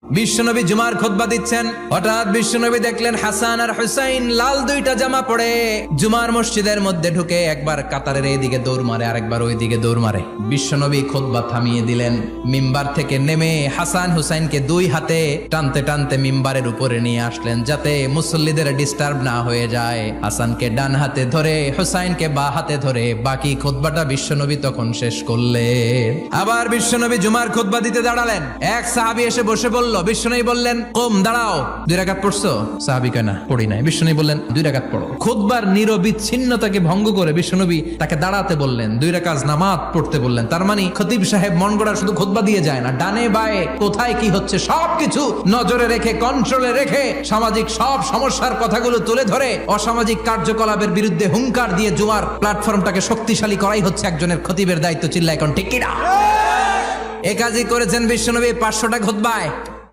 বিশ্বনবী জুমার খুতবা দিচ্ছেন, হঠাৎ বিশ্বনবী দেখলেন হাসান আর হুসাইন লাল দুইটা জামা পরে জুমার মসজিদের মধ্যে ঢুকে একবার কাতারের এইদিকে দৌড় মারে, আরেকবার ওইদিকে দৌড় মারে। বিশ্বনবী খুতবা থামিয়ে দিলেন, মিম্বার থেকে নেমে হাসান হুসাইনকে দুই হাতে টানতে টানতে মিম্বারের উপরে নিয়ে আসলেন যাতে মুসল্লিদের ডিস্টার্ব না হয়ে যায়। হাসানকে ডান হাতে ধরে হুসাইনকে বা হাতে ধরে বাকি খুতবাটা বিশ্বনবী তখন শেষ করলেন। আবার বিশ্বনবী জুমার খুতবা দিতে দাঁড়ালেন, এক সাহাবী এসে বসে বলল, বিশ্বনবী বললেন, কম দাঁড়াও, 2 রাকাত পড়ছো? সাহাবী কয় না, পড়ি নাই। বিশ্বনবী বললেন, 2 রাকাত পড়ো। খুতবার নিরবিচ্ছিন্নতাকে ভঙ্গ করে বিশ্বনবী তাকে দাঁড়াতে বললেন, 2 রাকাত নামাজ পড়তে বললেন। তার মানে খতিব সাহেব মন গড়া শুধু খুতবা দিয়ে যায় না, ডানে বায়ে কোথায় কি হচ্ছে সবকিছু নজরে রেখে, কন্ট্রোলে রেখে সামাজিক সব সমস্যার কথাগুলো তুলে ধরে অসামাজিক কার্যকলাপের বিরুদ্ধে হুঙ্কার দিয়ে জুমার প্ল্যাটফর্মটাকে শক্তিশালী করাই হচ্ছে একজনের খতিবের দায়িত্ব। চিল্লা এখন ঠিক কিনা? এ কাজই করেছেন বিশ্বনবী 500টা খুতবায়।